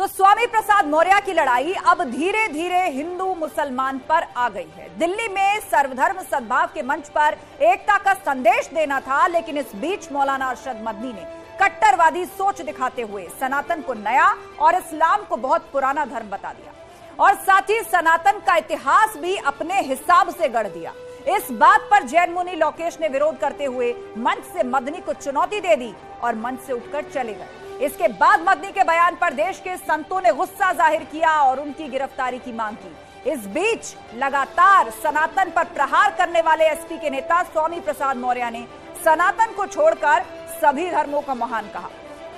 तो स्वामी प्रसाद मौर्य की लड़ाई अब धीरे धीरे हिंदू मुसलमान पर आ गई है। दिल्ली में सर्वधर्म सद्भाव के मंच पर एकता का संदेश देना था, लेकिन इस बीच मौलाना अरशद मदनी ने कट्टरवादी सोच दिखाते हुए सनातन को नया और इस्लाम को बहुत पुराना धर्म बता दिया और साथ ही सनातन का इतिहास भी अपने हिसाब से गढ़ दिया। इस बात पर जैन मुनि लोकेश ने विरोध करते हुए मंच से मदनी को चुनौती दे दी और मंच से उठकर चले गए। इसके बाद मदनी के बयान पर देश के संतों ने गुस्सा जाहिर किया और उनकी गिरफ्तारी की मांग की। इस बीच लगातार सनातन पर प्रहार करने वाले एसपी के नेता स्वामी प्रसाद मौर्य ने सनातन को छोड़कर सभी धर्मों का महान कहा।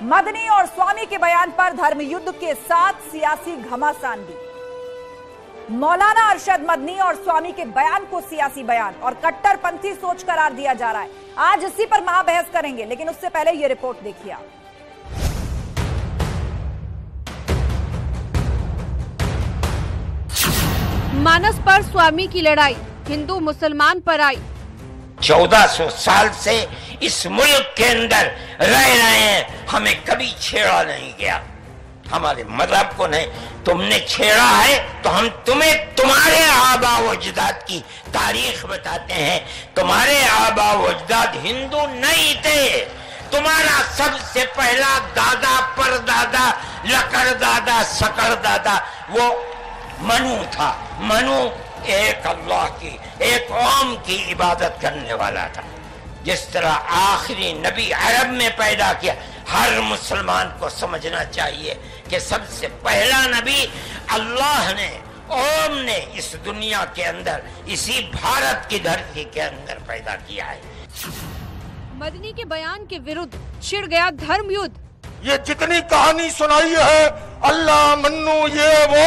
मदनी और स्वामी के बयान पर धर्म युद्ध के साथ सियासी घमासान भी। मौलाना अरशद मदनी और स्वामी के बयान को सियासी बयान और कट्टरपंथी सोच करार दिया जा रहा है। आज इसी पर महाबहस करेंगे, लेकिन उससे पहले यह रिपोर्ट देखिए आप। मानस पर स्वामी की लड़ाई हिंदू मुसलमान पर आई। 1400 साल से इस मुल्क के अंदर रह रहे हैं, हमें कभी छेड़ा नहीं गया, हमारे मजहब को नहीं। तुमने छेड़ा है तो हम तुम्हें तुम्हारे आबा व अजदाद की तारीख बताते हैं। तुम्हारे आबा व अजदाद हिंदू नहीं थे। तुम्हारा सबसे पहला दादा परदादा लकड़ दादा सकड़ दादा वो मनु था। मनु एक अल्लाह की, एक कौम की इबादत करने वाला था। जिस तरह आखिरी नबी अरब में पैदा किया, हर मुसलमान को समझना चाहिए कि सबसे पहला नबी अल्लाह ने, ओम ने इस दुनिया के अंदर, इसी भारत की धरती के अंदर पैदा किया है। मदनी के बयान के विरुद्ध छिड़ गया धर्म युद्ध। ये जितनी कहानी सुनाई है अल्लाह मन्नू ये वो,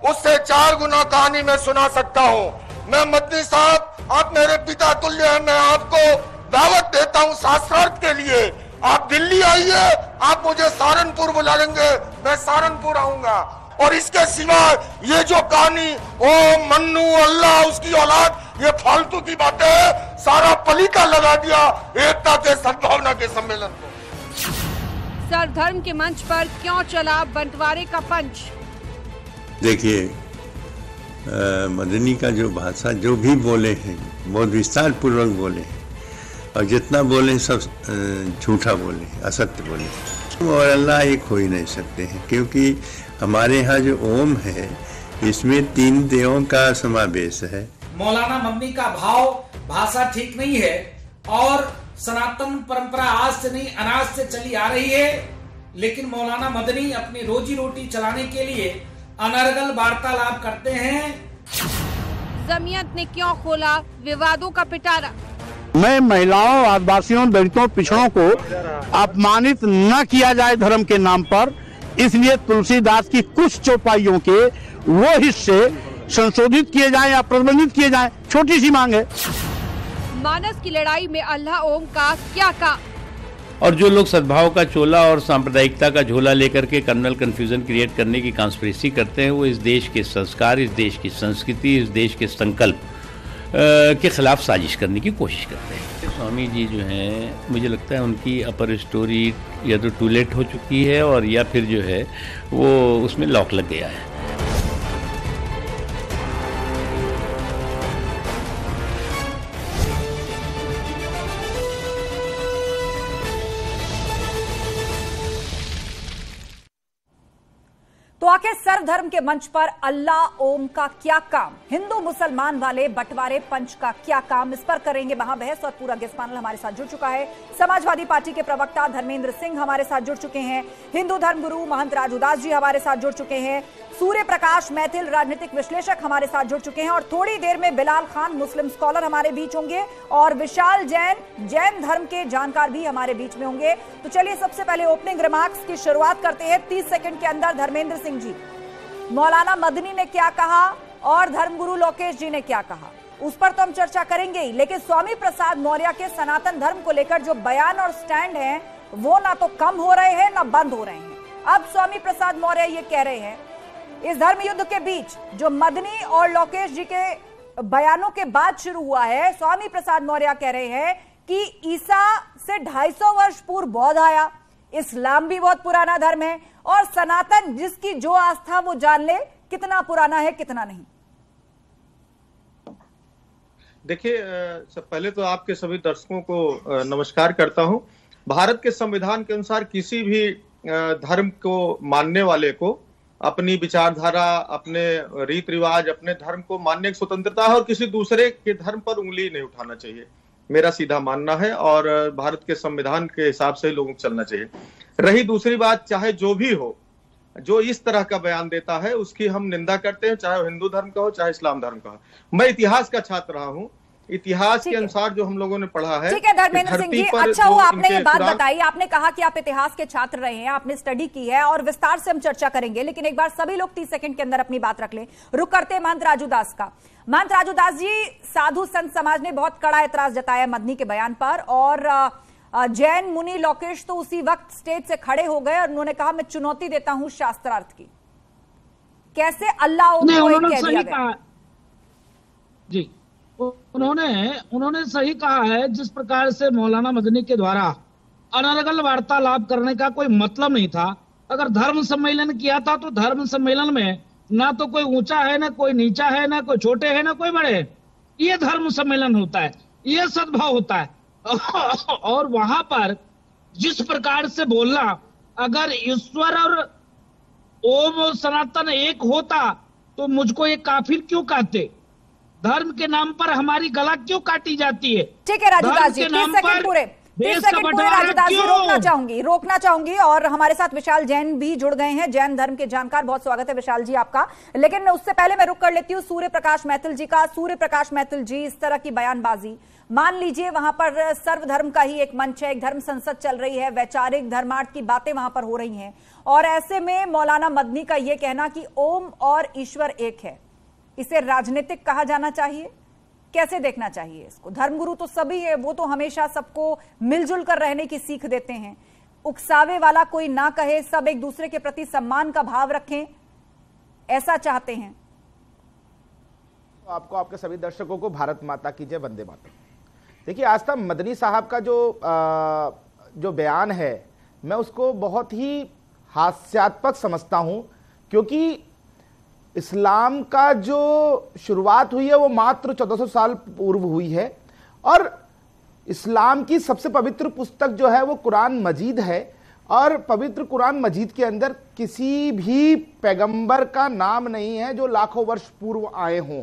उससे 4 गुना कहानी मैं सुना सकता हूँ। मैं मदनी साहब, आप मेरे पिता तुल्य हैं, मैं आपको दावत देता हूँ शास्त्रार्थ के लिए। आप दिल्ली आइए, आप मुझे सहारनपुर बुला लेंगे, मैं सहारनपुर आऊंगा। और इसके सिवा ये जो कहानी ओ मन्नू अल्लाह उसकी औलाद, ये फालतू की बातें है, सारा पलीता लगा दिया एकता के सद्भावना के सम्मेलन को। सर्वधर्म के मंच पर क्यों चला बंटवारे का पंच? देखिए, मदनी का जो भाषा जो भी बोले हैं बहुत विस्तार पूर्वक बोले हैं और जितना बोले सब झूठा बोले, असत्य बोले। और अल्लाह एक हो ही नहीं सकते हैं, क्योंकि हमारे यहाँ जो ओम है इसमें 3 देवों का समावेश है। मौलाना मदनी का भाव भाषा ठीक नहीं है और सनातन परंपरा आज से नहीं अनाज से चली आ रही है, लेकिन मौलाना मदनी अपनी रोजी रोटी चलाने के लिए अनर्गल वार्तालाप करते हैं। जमीयत ने क्यों खोला विवादों का पिटारा? मैं महिलाओं, आदिवासियों, दलितों, पिछड़ों को अपमानित न किया जाए धर्म के नाम पर, इसलिए तुलसीदास की कुछ चौपाइयों के वो हिस्से संशोधित किए जाएं या प्रतिबंधित किए जाएं। छोटी सी मांग है। मानस की लड़ाई में अल्लाह ओम का क्या काम? और जो लोग सद्भाव का चोला और सांप्रदायिकता का झोला लेकर के कर्नल कंफ्यूजन क्रिएट करने की कॉन्स्पिरेसी करते हैं, वो इस देश के संस्कार, इस देश की संस्कृति, इस देश के संकल्प के खिलाफ साजिश करने की कोशिश करते हैं। स्वामी जी जो हैं, मुझे लगता है उनकी अपर स्टोरी या तो टू लेट हो चुकी है और या फिर जो है वो उसमें लॉक लग गया है। तो आखिर सर्वधर्म के मंच पर अल्लाह ओम का क्या काम, हिंदू मुसलमान वाले बंटवारे पंच का क्या काम, इस पर करेंगे महाबहस। और पूरा गेस्ट पैनल हमारे साथ जुड़ चुका है। समाजवादी पार्टी के प्रवक्ता धर्मेंद्र सिंह हमारे साथ जुड़ चुके हैं, हिंदू धर्म गुरु महंत राजूदास जी हमारे साथ जुड़ चुके हैं, सूर्य प्रकाश मैथिल राजनीतिक विश्लेषक हमारे साथ जुड़ चुके हैं और थोड़ी देर में बिलाल खान मुस्लिम स्कॉलर हमारे बीच होंगे और विशाल जैन जैन धर्म के जानकार भी हमारे बीच में होंगे। तो चलिए सबसे पहले ओपनिंग रिमार्क्स की शुरुआत करते हैं 30 सेकंड के अंदर। धर्मेंद्र सिंह जी, मौलाना मदनी ने क्या कहा और धर्मगुरु लोकेश जी ने क्या कहा, उस पर तो हम चर्चा करेंगे ही, लेकिन स्वामी प्रसाद मौर्य के सनातन धर्म को लेकर जो बयान और स्टैंड हैं वो ना तो कम हो रहे हैं ना बंद हो रहे हैं। अब स्वामी प्रसाद मौर्य ये कह रहे हैं, इस धर्म युद्ध के बीच जो मदनी और लोकेश जी के बयानों के बाद शुरू हुआ है, स्वामी प्रसाद मौर्य कह रहे हैं कि ईसा से 250 वर्ष पूर्व बौद्ध आया, इस्लाम भी बहुत पुराना धर्म है और सनातन जिसकी जो आस्था वो जान ले, कितना पुराना है कितना नहीं? देखिए, पहले तो आपके सभी दर्शकों को नमस्कार करता हूं। भारत के संविधान के अनुसार किसी भी धर्म को मानने वाले को अपनी विचारधारा, अपने रीत रिवाज, अपने धर्म को मानने की स्वतंत्रता है और किसी दूसरे के धर्म पर उंगली नहीं उठाना चाहिए, मेरा सीधा मानना है। और भारत के संविधान के हिसाब से लोगों को चलना चाहिए। रही दूसरी बात, चाहे जो भी हो, जो इस तरह का बयान देता है उसकी हम निंदा करते हैं, चाहे वो हिंदू धर्म का हो चाहे इस्लाम धर्म का हो। मैं इतिहास का छात्र रहा हूं, इतिहास के अनुसार जो हम लोगों ने पढ़ा है। ठीक है धर्मेंद्र सिंह जी, अच्छा हुआ आपने ये बात बताई। आपने कहा कि आप इतिहास के छात्र रहे हैं, आपने स्टडी की है और विस्तार से हम चर्चा करेंगे, लेकिन एक बार सभी लोग 30 सेकंड के अंदर अपनी बात रख लें। रुक करते महंत राजू दास का। महंत राजू दास जी, साधु संत समाज ने बहुत कड़ा एतराज जताया मदनी के बयान पर और जैन मुनि लोकेश तो उसी वक्त स्टेज से खड़े हो गए और उन्होंने कहा मैं चुनौती देता हूं शास्त्रार्थ की। कैसे अल्लाह कह दिया गया? जी, उन्होंने सही कहा है। जिस प्रकार से मौलाना मदनी के द्वारा अनर्गल वार्तालाप करने का कोई मतलब नहीं था। अगर धर्म सम्मेलन किया था तो धर्म सम्मेलन में ना तो कोई ऊंचा है, ना कोई नीचा है, ना कोई छोटे है, ना कोई बड़े है। ये धर्म सम्मेलन होता है, ये सद्भाव होता है। और वहां पर जिस प्रकार से बोलना, अगर ईश्वर और ओम और सनातन एक होता तो मुझको ये काफिर क्यों कहते? धर्म के नाम पर हमारी गला क्यों काटी जाती है? ठीक है राजूदास जी, 30 सेकंड पूरे राजूदास जी रोकना चाहूंगी और हमारे साथ विशाल जैन भी जुड़ गए हैं, जैन धर्म के जानकार। बहुत स्वागत है विशाल जी आपका। लेकिन उससे पहले मैं रुक कर लेती हूँ सूर्य प्रकाश मैथिल जी का। सूर्य प्रकाश मैथिल जी, इस तरह की बयानबाजी, मान लीजिए वहां पर सर्वधर्म का ही एक मंच है, एक धर्म संसद चल रही है, वैचारिक धर्मार्थ की बातें वहां पर हो रही हैं, और ऐसे में मौलाना मदनी का यह कहना कि ओम और ईश्वर एक है, इसे राजनीतिक कहा जाना चाहिए? कैसे देखना चाहिए इसको? धर्मगुरु तो सभी है, वो तो हमेशा सबको मिलजुल कर रहने की सीख देते हैं। उकसावे वाला कोई ना कहे, सब एक दूसरे के प्रति सम्मान का भाव रखें, ऐसा चाहते हैं। तो आपको, आपके सभी दर्शकों को भारत माता की जय, वंदे मातरम। देखिए, आज तक मदनी साहब का जो बयान है, मैं उसको बहुत ही हास्यास्पद समझता हूं, क्योंकि इस्लाम का जो शुरुआत हुई है वो मात्र 1400 साल पूर्व हुई है और इस्लाम की सबसे पवित्र पुस्तक जो है वो कुरान मजीद है। और पवित्र कुरान मजीद के अंदर किसी भी पैगंबर का नाम नहीं है जो लाखों वर्ष पूर्व आए हों।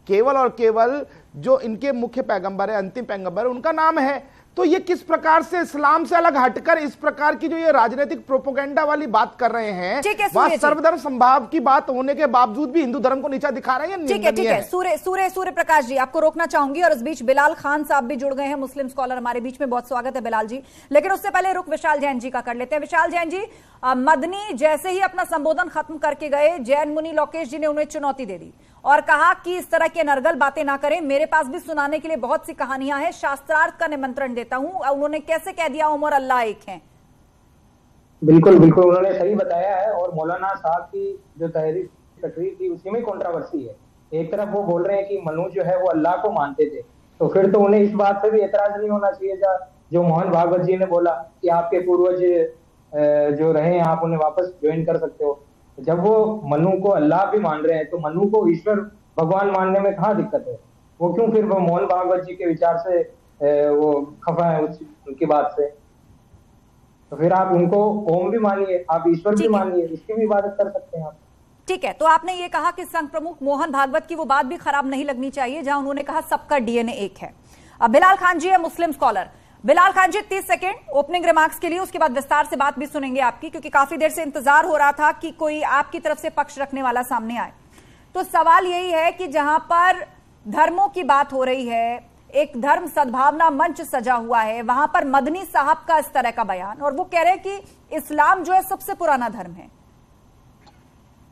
केवल और केवल जो इनके मुख्य पैगंबर है, अंतिम पैगंबर है, उनका नाम है। तो ये किस प्रकार से इस्लाम से अलग हटकर इस प्रकार की जो ये राजनीतिक प्रोपोगेंडा वाली बात कर रहे हैं, वहां सर्वधर्म संभाव की बात होने के बावजूद भी हिंदू धर्म को नीचा दिखा रहे हैं। ठीक है। सूर्य प्रकाश जी, आपको रोकना चाहूंगी और इस बीच बिलाल खान साहब भी जुड़ गए हैं, मुस्लिम स्कॉलर हमारे बीच में। बहुत स्वागत है बिलाल जी। लेकिन उससे पहले रुक विशाल जैन जी का कर लेते हैं। विशाल जैन जी, मदनी जैसे ही अपना संबोधन खत्म करके गए, जैन मुनि लोकेश जी ने उन्हें चुनौती दे दी और कहा कि इस तरह की अनर्गल बातें ना करें, मेरे पास भी सुनाने के लिए बहुत सी कहानियां हैं, शास्त्रार्थ का निमंत्रण देता हूं। उन्होंने कैसे कह दिया ओम और अल्लाह एक हैं? बिल्कुल उन्होंने सही बताया है। और मौलाना साहब की जो तकरीर थी उसी में कंट्रोवर्सी है। एक तरफ वो बोल रहे हैं कि मनु जो है वो अल्लाह को मानते थे, तो फिर तो उन्हें इस बात से भी एतराज नहीं होना चाहिए जो मोहन भागवत जी ने बोला कि आपके पूर्वज जो रहे आप उन्हें वापस ज्वाइन कर सकते हो। जब वो मनु को अल्लाह भी मान रहे हैं तो मनु को ईश्वर भगवान मानने में कहाँ दिक्कत है? वो क्यों फिर वो मोहन भागवत जी के विचार से वो खफा है उनकी बात से? तो फिर आप उनको ओम भी मानिए, आप ईश्वर भी मानिए, इसकी भी इबादत कर सकते हैं आप। ठीक है, तो आपने ये कहा कि संघ प्रमुख मोहन भागवत की वो बात भी खराब नहीं लगनी चाहिए जहां उन्होंने कहा सबका डीएनए एक है। अब बिलाल खान जी है, मुस्लिम स्कॉलर। बिलाल खान जी, 30 सेकंड ओपनिंग रिमार्क्स के लिए, उसके बाद विस्तार से बात भी सुनेंगे आपकी, क्योंकि काफी देर से इंतजार हो रहा था कि कोई आपकी तरफ से पक्ष रखने वाला सामने आए। तो सवाल यही है कि जहां पर धर्मों की बात हो रही है, एक धर्म सद्भावना मंच सजा हुआ है, वहां पर मदनी साहब का इस तरह का बयान, और वो कह रहे हैं कि इस्लाम जो है सबसे पुराना धर्म है।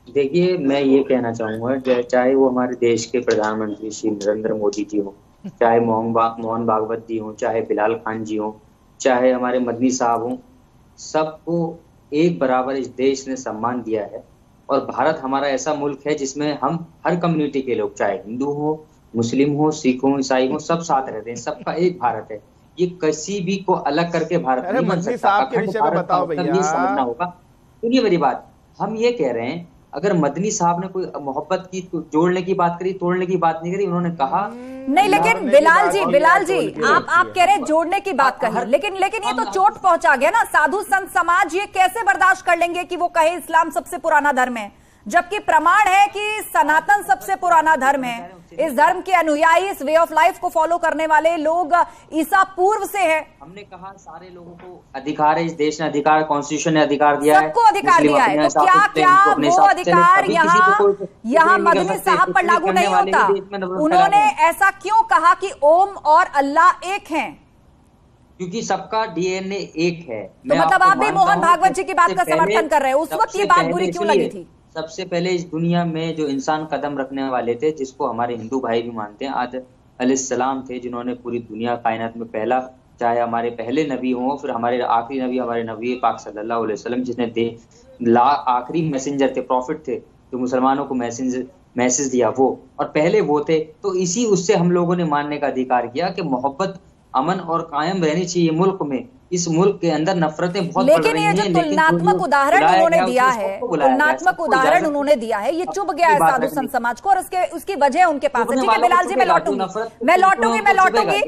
देखिए, मैं ये कहना चाहूंगा, चाहे वो हमारे देश के प्रधानमंत्री श्री नरेंद्र मोदी जी हो, चाहे मोहन भागवत जी हो, चाहे बिलाल खान जी हो, चाहे हमारे मदनी साहब हो, सबको एक बराबर इस देश ने सम्मान दिया है। और भारत हमारा ऐसा मुल्क है जिसमें हम हर कम्युनिटी के लोग, चाहे हिंदू हो, मुस्लिम हो, सिख हो, ईसाई हो, सब साथ रहते हैं। सबका एक भारत है। ये किसी भी को अलग करके भारत नहीं बन सकता। आपके विषय में बताओ भैया। समझना होगा सुनिए मेरी बात, हम ये कह रहे हैं अगर मदनी साहब ने कोई मोहब्बत की तो जोड़ने की बात करी, तोड़ने की बात नहीं करी। उन्होंने कहा नहीं, लेकिन बिलाल जी आप कह रहे हैं जोड़ने की बात कही, लेकिन ये तो चोट पहुंचा गया ना। साधु संत समाज ये कैसे बर्दाश्त कर लेंगे कि वो कहे इस्लाम सबसे पुराना धर्म है, जबकि प्रमाण है कि सनातन सबसे पुराना धर्म है। इस धर्म के अनुयायी, इस वे ऑफ लाइफ को फॉलो करने वाले लोग ईसा पूर्व से है। हमने कहा सारे लोगों को अधिकार है, इस देश ने अधिकार, कॉन्स्टिट्यूशन ने अधिकार दिया है, सबको अधिकार दिया है। तो क्या वो अधिकार यहाँ मदनी साहब पर लागू नहीं होता? उन्होंने ऐसा क्यों कहा कि ओम और अल्लाह एक हैं? क्योंकि सबका डीएनए एक है। तो मतलब आप भी मोहन भागवत जी की बात का समर्थन कर रहे हैं? उस वक्त ये बात बुरी क्यों लगी थी? सबसे पहले इस दुनिया में जो इंसान कदम रखने वाले थे, जिसको हमारे हिंदू भाई भी मानते हैं, आदम अलैहिस्सलाम थे, जिन्होंने पूरी दुनिया कायनात में पहला, चाहे हमारे पहले नबी हों फिर हमारे आखिरी नबी हमारे नबी पाक सल्लल्लाहु अलैहि वसल्लम, जिसने आखिरी मैसेंजर थे, प्रॉफिट थे, जो मुसलमानों को मैसेज दिया वो, और पहले वो थे। तो इसी उससे हम लोगों ने मानने का अधिकार किया कि मोहब्बत, अमन और कायम रहनी चाहिए मुल्क में। इस मुल्क के अंदर नफरतें बहुत बढ़ रही हैं, लेकिन ये जो तुलनात्मक उदाहरण उन्होंने दिया है, तुलनात्मक उदाहरण उन्होंने दिया है, ये चुभ गया है साधु संत समाज को, और उसकी वजह उनके पास है। ठीक है बिलाल जी, मैं लौटूंगी।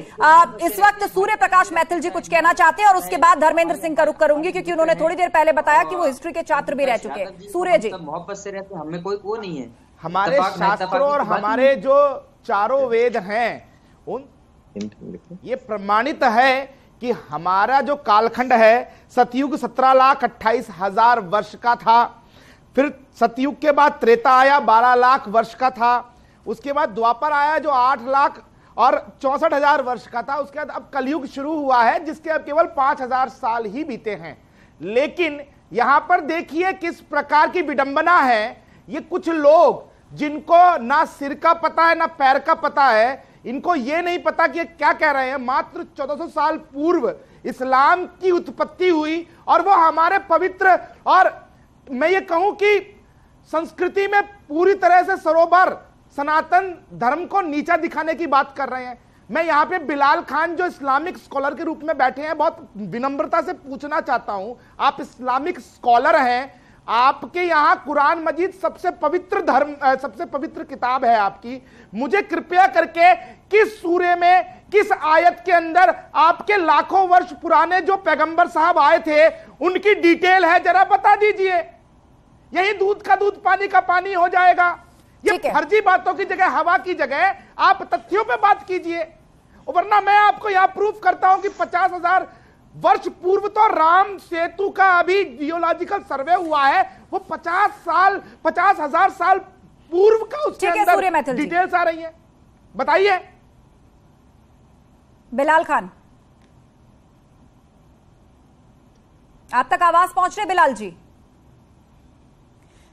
इस वक्त सूर्य प्रकाश मैथिल जी कुछ कहना चाहते हैं और उसके बाद धर्मेंद्र सिंह का रुख करूंगी, क्योंकि उन्होंने थोड़ी देर पहले बताया कि वो हिस्ट्री के छात्र भी रह चुके हैं। सूर्य जी, मोहब्बत से रहते, हमें कोई वो नहीं है। हमारे शास्त्रों और हमारे जो चारों वेद हैं, उन ये प्रमाणित है कि हमारा जो कालखंड है सतयुग 17,28,000 वर्ष का था, फिर सतयुग के बाद त्रेता आया 12 लाख वर्ष का था, उसके बाद द्वापर आया जो 8 लाख और 64,000 वर्ष का था, उसके बाद अब कलयुग शुरू हुआ है जिसके अब केवल 5,000 साल ही बीते हैं। लेकिन यहां पर देखिए किस प्रकार की विडंबना है। ये कुछ लोग जिनको ना सिर का पता है ना पैर का पता है, इनको ये नहीं पता कि ये क्या कह रहे हैं। मात्र 1400 साल पूर्व इस्लाम की उत्पत्ति हुई और वो हमारे पवित्र और मैं ये कहूं कि संस्कृति में पूरी तरह से सरोवर सनातन धर्म को नीचा दिखाने की बात कर रहे हैं। मैं यहां पे बिलाल खान जो इस्लामिक स्कॉलर के रूप में बैठे हैं, बहुत विनम्रता से पूछना चाहता हूं, आप इस्लामिक स्कॉलर हैं, आपके यहां कुरान मजीद सबसे पवित्र धर्म, सबसे पवित्र किताब है आपकी। मुझे कृपया करके किस सूरे में, किस आयत के अंदर आपके लाखों वर्ष पुराने जो पैगंबर साहब आए थे उनकी डिटेल है, जरा बता दीजिए। यही दूध का दूध पानी का पानी हो जाएगा। ये फर्जी बातों की जगह, हवा की जगह आप तथ्यों पे बात कीजिए। वरना मैं आपको यहां प्रूफ करता हूं कि 50,000 वर्ष पूर्व तो राम सेतु का अभी जियोलॉजिकल सर्वे हुआ है, वो 50,000 साल पूर्व का उसके अंदर डिटेल्स आ रही है। बताइए बिलाल खान, आप तक आवाज पहुंच रही बिलाल जी?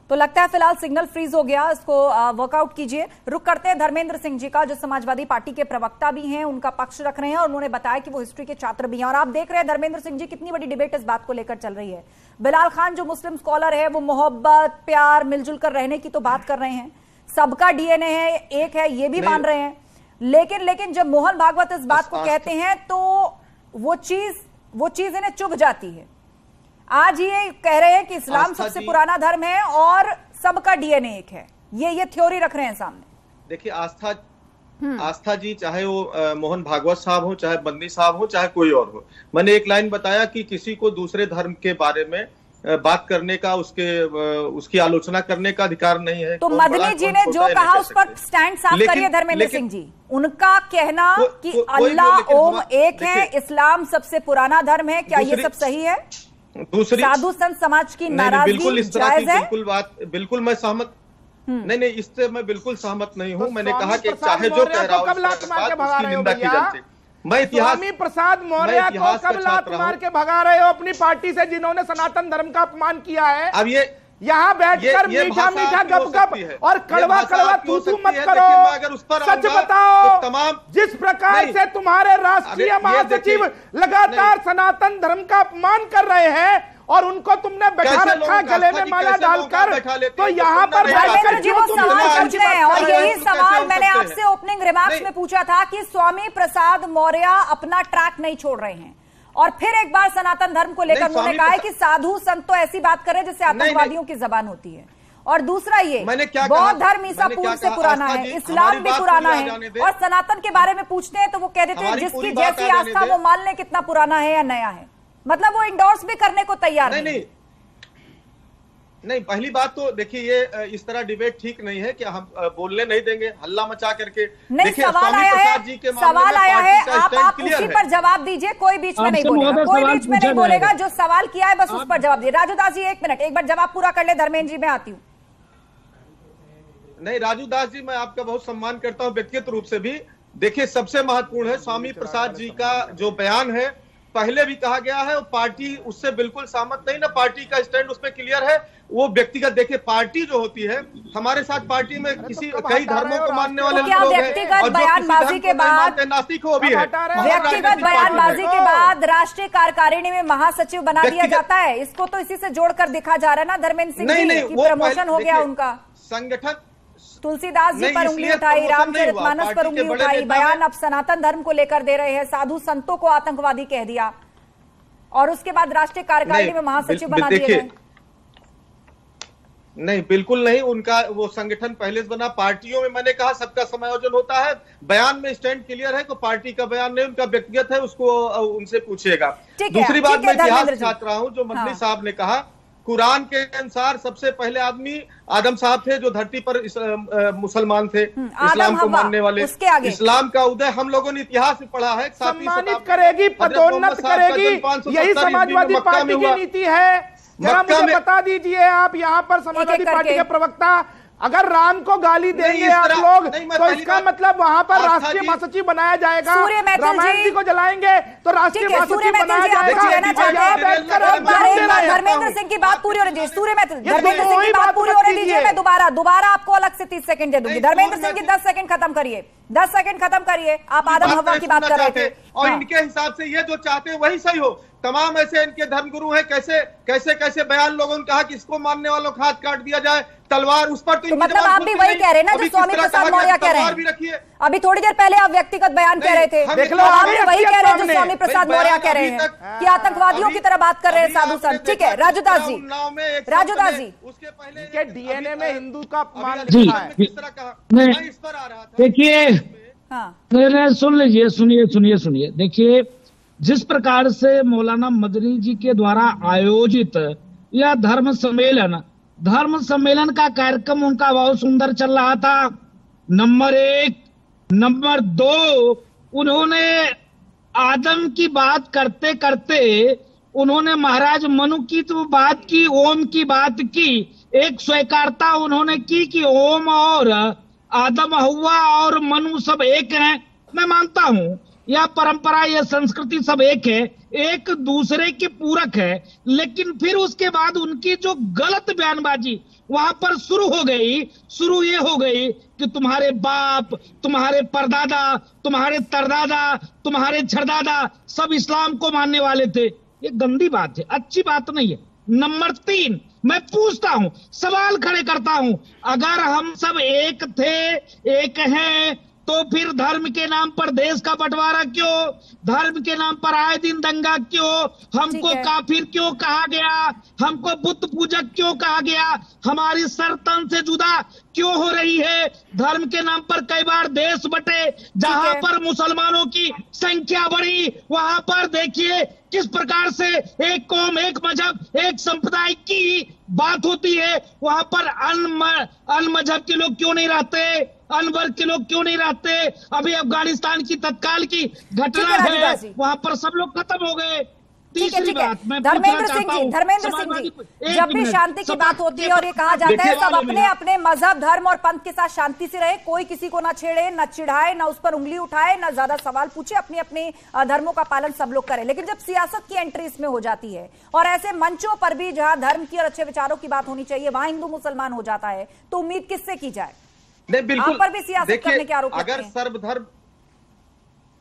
तो लगता है फिलहाल सिग्नल फ्रीज हो गया, इसको वर्कआउट कीजिए। रुक करते हैं धर्मेंद्र सिंह जी का, जो समाजवादी पार्टी के प्रवक्ता भी हैं, उनका पक्ष रख रहे हैं और उन्होंने बताया कि वो हिस्ट्री के छात्र भी हैं। और आप देख रहे हैं धर्मेंद्र सिंह जी कितनी बड़ी डिबेट इस बात को लेकर चल रही है। बिलाल खान जो मुस्लिम स्कॉलर है, वो मोहब्बत, प्यार, मिलजुल कर रहने की तो बात कर रहे हैं, सबका डीएनए है, एक है, ये भी मान रहे हैं। लेकिन जब मोहन भागवत इस बात को कहते हैं तो वो चीज इन्हें चुभ जाती है। आज ये कह रहे हैं कि इस्लाम सबसे पुराना धर्म है और सबका डीएनए एक है, ये थ्योरी रख रहे हैं सामने। देखिए आस्था जी, चाहे वो मोहन भागवत साहब हो, चाहे बंदी साहब हो, चाहे कोई और हो, मैंने एक लाइन बताया कि किसी को दूसरे धर्म के बारे में बात करने का, उसकी आलोचना करने का अधिकार नहीं है। तो मदनी जी ने जो कहा उस पर स्टैंड साफ करिए धर्मेंद्र सिंह जी। उनका कहना कि अल्लाह ओम एक है, इस्लाम सबसे पुराना धर्म है, क्या ये सब सही है? दूसरी साधु संत समाज की नाराजगी बिल्कुल इस तरह की बिल्कुल मैं सहमत नहीं, इससे मैं बिल्कुल सहमत नहीं हूँ। मैंने कहा कि चाहे जो कह रहा हो उसकी निंदा की जाती। मैं स्वामी प्रसाद मौर्य को कब लात मार के भगा रहे हो अपनी पार्टी से, जिन्होंने सनातन धर्म का अपमान किया है? अब ये यहाँ बैठकर मीठा मीठा गप और कड़वा तू मत करो, सच बताओ। तमाम जिस प्रकार से तुम्हारे राष्ट्रीय महासचिव लगातार सनातन धर्म का अपमान कर रहे हैं और उनको तुमने बैठा रखा गले में माला डालकर, तो यहाँ पर जी वो सवाल पूछ रहे हैं। और यही सवाल मैंने आपसे ओपनिंग रिमार्क्स में पूछा था कि स्वामी प्रसाद मौर्य अपना ट्रैक नहीं छोड़ रहे हैं और फिर एक बार सनातन धर्म को लेकर उन्होंने कहा है कि साधु संत तो ऐसी बात कर रहे हैं जिससे आतंकवादियों की जबान होती है। और दूसरा ये बौद्ध धर्म ईसा पूर्व से पुराना है, इस्लाम भी पुराना है, और सनातन के बारे में पूछते हैं तो वो कह देते हैं जिसकी जैसी आस्था वो मान ले कितना पुराना है या नया है। मतलब वो इंडोर्स भी करने को तैयार नहीं। पहली बात तो देखिए, ये इस तरह डिबेट ठीक नहीं है कि हम बोलने नहीं देंगे हल्ला मचा करके। नहीं, सवाल आया है, आप उसी पर जवाब दीजिए, कोई बीच में नहीं बोलेगा, कोई बीच में नहीं बोलेगा। जो सवाल किया है बस उस पर जवाब दीजिए। राजू दास जी एक मिनट, एक बार जवाब पूरा कर ले। धर्मेंद्र जी मैं आती हूँ। नहीं राजू दास जी, मैं आपका बहुत सम्मान करता हूँ व्यक्तिगत रूप से भी। देखिए सबसे महत्वपूर्ण है स्वामी प्रसाद जी का जो बयान है, पहले भी कहा गया है, और पार्टी उससे बिल्कुल सहमत नहीं ना, पार्टी का स्टैंड उसमें क्लियर है। वो व्यक्तिगत देखिए, पार्टी जो होती है हमारे साथ, पार्टी में किसी कई धर्मों को मानने वाले लोग हैं, व्यक्तिगत बयानबाजी के बाद नास्तिक हो भी है, व्यक्तिगत बयानबाजी के बाद राष्ट्रीय कार्यकारिणी में महासचिव बना दिया जाता है। इसको तो इसी से जोड़कर दिखा जा रहा है ना धर्मेंद्र सिंह जी की प्रमोशन हो गया उनका। संगठन तुलसीदास जी पर उंगली उठाई, रामचरितमानस पर उंगली उठाई, बयान अब सनातन धर्म को लेकर दे रहे हैं, साधु संतों को आतंकवादी कह दिया, और उसके बाद राष्ट्रीय कार्यकारिणी में महासचिव बना दिए गए। नहीं बिल्कुल नहीं, उनका वो संगठन पहले से बना। पार्टियों में मैंने कहा सबका समायोजन होता है, बयान में स्टैंड क्लियर है, को पार्टी का बयान नहीं, उनका व्यक्तिगत है, उसको उनसे पूछिएगा। दूसरी बात, मैं इतिहास छात्र रहा हूं, जो मदनी साहब ने कहा, कुरान के अनुसार सबसे पहले आदमी आदम साहब थे, जो धरती पर मुसलमान थे, इस्लाम को मानने वाले। इस्लाम का उदय हम लोगों ने इतिहास में पढ़ा है। सम्मानित करेगी, पदोन्नत करेगी, यही समाजवादी पार्टी की नीति है। जरा मुझे बता दीजिए, आप यहाँ पर समाजवादी पार्टी के प्रवक्ता, अगर राम को गाली देंगे आप लोग तो इसका मतलब वहां पर राष्ट्रीय महासचिव बनाया जाएगा, रामायण जी को जलाएंगे तो राष्ट्रीय महासचिव बनाया जाएगा। धर्मेंद्र सिंह की बात पूरी होने दीजिए, धर्मेंद्र सिंह की बात पूरी होने दीजिए। मैं दोबारा आपको अलग से 30 सेकंड दे दूंगी। धर्मेंद्र सिंह की 10 सेकंड खत्म करिए, 10 सेकंड खत्म करिए। आप आदम हव्वा की बात कर रहे थे, और इनके हिसाब से ये जो चाहते हैं वही सही हो। तमाम ऐसे इनके धर्मगुरु हैं, कैसे बयान लोगों ने कहा कि इसको मानने वालों का हाथ काट दिया जाए, तलवार उस पर। तो मतलब आप भी वही कह रहे हैं ना जो स्वामी प्रसाद मौर्य कह रहे हैं। अभी थोड़ी देर पहले आप व्यक्तिगत बयान कह रहे थे, देख लो आप भी वही कह रहे हैं जो स्वामी प्रसाद मौर्य कह रहे हैं कि आतंकवादियों की तरह बात कर रहे हैं साधु संत। ठीक है राजू दास जी, उसके पहले डीएनए में हिंदू का अपमान लिखा है। इस पर आ रहा था, देखिए सुनिए। देखिए जिस प्रकार से मौलाना मदनी जी के द्वारा आयोजित यह धर्म सम्मेलन का कार्यक्रम उनका बहुत सुंदर चल रहा था, नंबर 1। नंबर 2, उन्होंने आदम की बात करते करते उन्होंने महाराज मनु की तो बात की, ओम की बात की। एक स्वीकारता उन्होंने की कि ओम और आदम हव्वा और मनु सब एक हैं। मैं मानता हूं यह परंपरा, यह संस्कृति सब एक है, एक दूसरे के पूरक है। लेकिन फिर उसके बाद उनकी जो गलत बयानबाजी वहां पर शुरू ये हो गई कि तुम्हारे बाप, तुम्हारे परदादा, तुम्हारे तरदादा, तुम्हारे छरदादा सब इस्लाम को मानने वाले थे। ये गंदी बात है, अच्छी बात नहीं है। नंबर 3, मैं पूछता हूं, सवाल खड़े करता हूं, अगर हम सब एक थे, एक हैं, तो फिर धर्म के नाम पर देश का बंटवारा क्यों? धर्म के नाम पर आए दिन दंगा क्यों? हमको काफिर क्यों कहा गया? हमको बुत पूजक क्यों कहा गया? हमारी सर तन से जुदा क्यों हो रही है? धर्म के नाम पर कई बार देश बटे, जहां पर मुसलमानों की संख्या बढ़ी वहां पर देखिए किस प्रकार से एक कौम, एक मजहब, एक संप्रदाय की बात होती है। वहां पर अन्य मजहब के लोग क्यों नहीं रहते? अन्य वर्ग के लोग क्यों नहीं रहते? अभी अफगानिस्तान की तत्काल की घटना है, वहां पर सब लोग खत्म हो गए। ठीक है। धर्मेंद्र सिंह जी, जब भी शांति की बात होती है और ये कहा जाता है सब अपने अपने मजहब, धर्म और पंथ के साथ शांति से रहे, कोई किसी को ना छेड़े, ना चिढ़ाए, ना उस पर उंगली उठाए, ना ज्यादा सवाल पूछे, अपने अपने धर्मों का पालन सब लोग करें। लेकिन जब सियासत की एंट्री इसमें हो जाती है और ऐसे मंचों पर भी जहां धर्म की और अच्छे विचारों की बात होनी चाहिए वहां हिंदू मुसलमान हो जाता है, तो उम्मीद किससे की जाए? आप पर भी सियासत करने के आरोप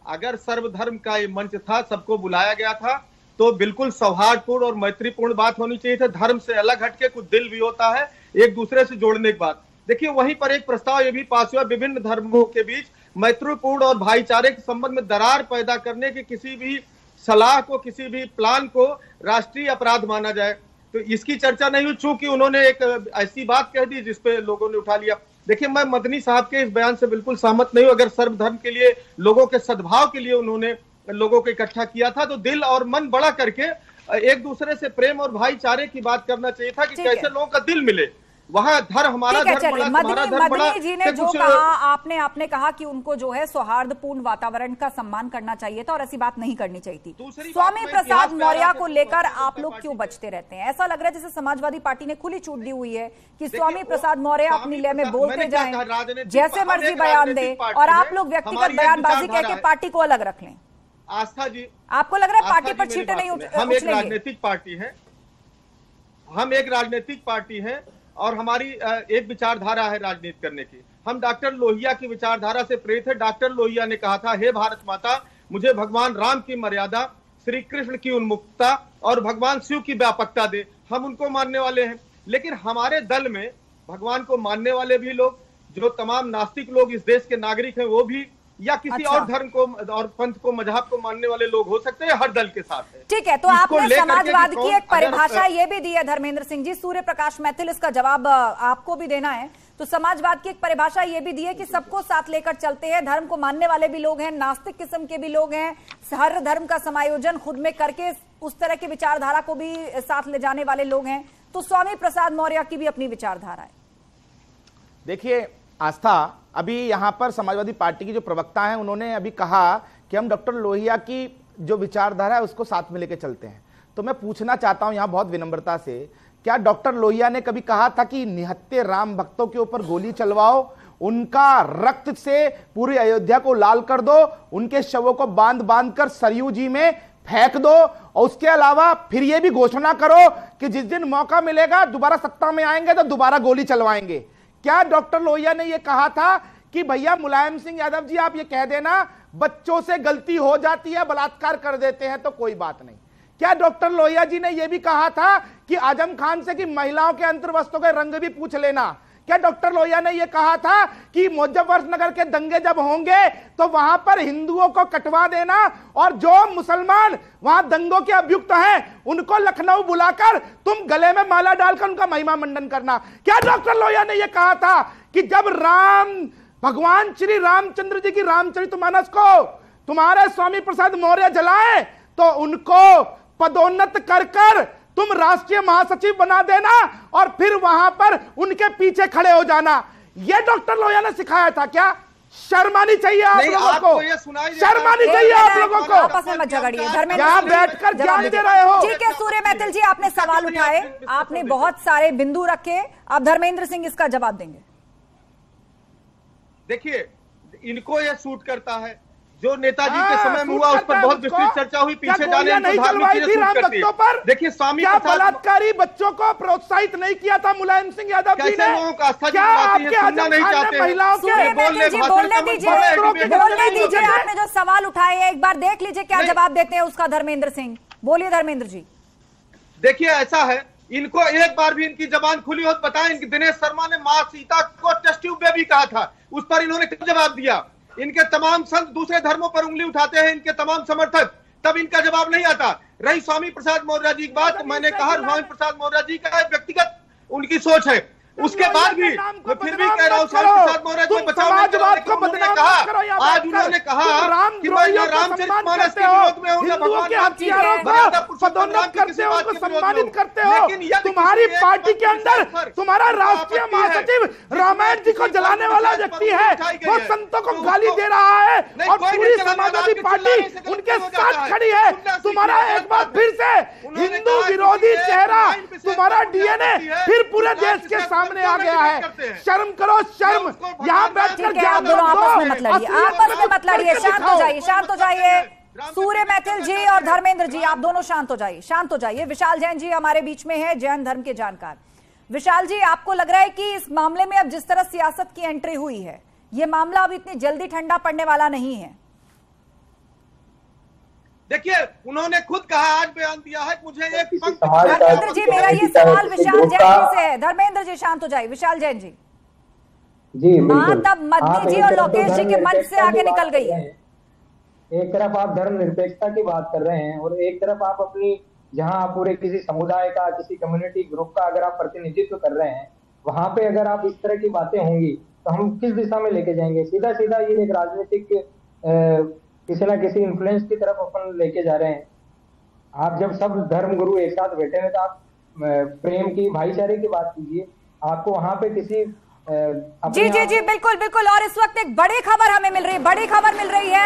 अगर सर्वधर्म का ये मंच था, सबको बुलाया गया था, तो बिल्कुल सौहार्दपूर्ण और मैत्रीपूर्ण बात होनी चाहिए था। धर्म से अलग हटके कुछ दिल भी होता है, एक दूसरे से जोड़ने की बात। देखिए वहीं पर एक प्रस्ताव ये भी पास हुआ, विभिन्न धर्मों के बीच मैत्रीपूर्ण और भाईचारे के संबंध में दरार पैदा करने की किसी भी सलाह को, किसी भी प्लान को राष्ट्रीय अपराध माना जाए। तो इसकी चर्चा नहीं हुई, चूंकि उन्होंने एक ऐसी बात कह दी जिसपे लोगों ने उठा लिया। देखिए, मैं मदनी साहब के इस बयान से बिल्कुल सहमत नहीं हूं। अगर सर्वधर्म के लिए, लोगों के सद्भाव के लिए उन्होंने लोगों को इकट्ठा किया था, तो दिल और मन बड़ा करके एक दूसरे से प्रेम और भाईचारे की बात करना चाहिए था कि कैसे लोगों का दिल मिले। वहां धर्म हमारा धर्म बड़ा, तुम्हारा धर्म बड़ा। मदनी जी ने जो कहा, आपने कहा कि उनको जो है सौहार्दपूर्ण वातावरण का सम्मान करना चाहिए था और ऐसी बात नहीं करनी चाहिए थी। स्वामी प्रसाद मौर्य को लेकर आप लोग क्यों बचते रहते हैं? ऐसा लग रहा है जैसे समाजवादी पार्टी ने खुली छूट दी हुई है कि स्वामी प्रसाद मौर्य अपनी लय में बोलते जाएं, जैसे मर्जी बयान दे, और आप लोग व्यक्तिगत बयानबाजी कह के पार्टी को अलग रख लें। आस्था जी, आपको लग रहा है पार्टी पर छींटे नहीं उछलेंगे? हम एक राजनीतिक पार्टी है, हम एक राजनीतिक पार्टी है और हमारी एक विचारधारा है राजनीति करने की। हम डॉक्टर लोहिया की विचारधारा से प्रेरित है। डॉक्टर लोहिया ने कहा था, हे भारत माता, मुझे भगवान राम की मर्यादा, श्री कृष्ण की उन्मुक्तता और भगवान शिव की व्यापकता दे। हम उनको मानने वाले हैं, लेकिन हमारे दल में भगवान को मानने वाले भी लोग, जो तमाम नास्तिक लोग इस देश के नागरिक हैं वो भी, या किसी और धर्म को और पंथ को, मजहब को मानने वाले लोग हो सकते हैं, हर दल के साथ है। ठीक है, तो आपने समाजवाद की एक परिभाषा ये भी दी है धर्मेंद्र सिंह जी, सूर्य प्रकाश मैथिल, इसका जवाब आपको भी देना है। तो समाजवाद की एक परिभाषा ये भी दी है कि सबको साथ लेकर चलते हैं, धर्म को मानने वाले भी लोग हैं, नास्तिक किस्म के भी लोग हैं, हर धर्म का समायोजन खुद में करके उस तरह की विचारधारा को भी साथ ले जाने वाले लोग हैं। तो स्वामी प्रसाद मौर्य की भी अपनी विचारधारा है। देखिए आस्था, अभी यहां पर समाजवादी पार्टी की जो प्रवक्ता हैं, उन्होंने अभी कहा कि हम डॉक्टर लोहिया की जो विचारधारा है उसको साथ में लेकर चलते हैं। तो मैं पूछना चाहता हूं यहां बहुत विनम्रता से, क्या डॉक्टर लोहिया ने कभी कहा था कि निहत्थे राम भक्तों के ऊपर गोली चलवाओ, उनका रक्त से पूरी अयोध्या को लाल कर दो, उनके शवों को बांध बांध कर सरयू जी में फेंक दो, और उसके अलावा फिर यह भी घोषणा करो कि जिस दिन मौका मिलेगा दोबारा सत्ता में आएंगे तो दोबारा गोली चलवाएंगे? क्या डॉक्टर लोहिया ने यह कहा था कि भैया मुलायम सिंह यादव जी आप ये कह देना बच्चों से गलती हो जाती है, बलात्कार कर देते हैं तो कोई बात नहीं? क्या डॉक्टर लोहिया जी ने यह भी कहा था कि आजम खान से कि महिलाओं के अंतर्वस्त्रों के रंग भी पूछ लेना? क्या डॉक्टर लोहिया ने यह कहा था कि मुजफ्फरनगर के दंगे जब होंगे तो वहां पर हिंदुओं को कटवा देना और जो मुसलमान वहां दंगों के अभियुक्त हैं उनको लखनऊ बुलाकर तुम गले में माला डालकर उनका महिमा मंडन करना? क्या डॉक्टर लोहिया ने यह कहा था कि जब भगवान श्री रामचंद्र जी की रामचरितमानस को तुम्हारे स्वामी प्रसाद मौर्य जलाए तो उनको पदोन्नत कर कर तुम राष्ट्रीय महासचिव बना देना और फिर वहां पर उनके पीछे खड़े हो जाना? ये डॉक्टर लोहिया ने सिखाया था क्या? शर्मानी चाहिए आप लोगों को, शर्मानी चाहिए आप लोगों को। आपस में मत झगड़िए, यहाँ बैठकर ज्ञान दे रहे हो। ठीक है सूर्य मैथिल जी, आपने सवाल उठाए, आपने बहुत सारे बिंदु रखे, अब धर्मेंद्र सिंह इसका जवाब देंगे। देखिए, इनको यह सूट करता है जो नेताजी के समय में हुआ, उस पर बहुत विस्तृत चर्चा हुई, पीछे जाने नहीं चलवाई थी राम भक्तों पर? देखिए, स्वामी बलात्कारी बच्चों को प्रोत्साहित नहीं किया था मुलायम सिंह यादव जी ने? क्या आपके आजम खान ने महिलाओं के बोलने दीजिए, आपने जो सवाल उठाए हैं एक बार देख लीजिए क्या जवाब देते हैं उसका धर्मेंद्र सिंह। बोलिए धर्मेंद्र जी। देखिए ऐसा है, इनको एक बार भी इनकी जबान खुली हो तो बताएं, दिनेश शर्मा ने मां सीता को टेस्ट ट्यूब बेबी कहा था, उस पर इन्होंने क्या जवाब दिया? इनके तमाम संत दूसरे धर्मों पर उंगली उठाते हैं, इनके तमाम समर्थक, तब इनका जवाब नहीं आता। रही स्वामी प्रसाद मौर्य जी की बात, मैंने कहा स्वामी प्रसाद मौर्य जी का व्यक्तिगत उनकी सोच है, उसके बाद भी मैं फिर भी कह रहा हूं स्वामी प्रसाद मौर्य को बचाओ। उन्होंने कहा, आज उन्होंने कहा कि मैं रामचरितमानस के विरोध में हूं, हिंदुओं के हथियारों को पदोन्नत करते हो, उनको सम्मानित करते हो। तुम्हारी पार्टी के अंदर तुम्हारा राष्ट्रीय महासचिव रामायण जी को जलाने वाला व्यक्ति है, वो संतों को गाली दे रहा है और पूरी समाजवादी पार्टी उनके साथ खड़ी है। तुम्हारा एक बार फिर से हिंदू विरोधी चेहरा, तुम्हारा डीएनए फिर पूरे देश के सामने आ गया है। शर्म करो, शर्म। यहाँ बैठकर ज्ञान दो, आपस में मत लड़िए, आपस में मत लड़िए, शांत हो जाइए, शांत हो जाइए। सूर्य मैथिल जी और धर्मेंद्र जी, आप दोनों शांत हो जाइए, शांत हो जाइए। विशाल जैन जी हमारे बीच में है, जैन धर्म के जानकार। विशाल जी, आपको लग रहा है कि इस मामले में अब जिस तरह सियासत की एंट्री हुई है, ये मामला अब इतनी जल्दी ठंडा पड़ने वाला नहीं है? देखिए, उन्होंने खुद कहा, आज बयान दिया है, मुझे एक धर्मेंद्र जी, मेरा ये सवाल विशाल जैन जी से है। धर्मेंद्र जी शांत हो जाइए। विशाल जैन जी, जी बात अब मदनी जी और लोकेश जी के मंच से आगे निकल गई है। एक तरफ आप धर्मनिरपेक्षता की बात कर रहे हैं और एक तरफ आप अपनी, जहां आप पूरे किसी समुदाय का, किसी कम्युनिटी ग्रुप का अगर आप प्रतिनिधित्व कर रहे हैं, वहां पे अगर आप इस तरह की बातें होंगी तो हम किस दिशा में लेके जाएंगे? सीधा सीधा ये एक राजनीतिक किसी ना किसी इन्फ्लुएंस की तरफ अपन लेके जा रहे हैं। आप जब सब धर्म गुरु एक साथ बैठे हैं तो आप प्रेम की, भाईचारे की बात कीजिए। आपको वहां पे किसी जी बिल्कुल बिल्कुल। और इस वक्त एक बड़ी खबर हमें मिल रही है, बड़ी खबर मिल रही है।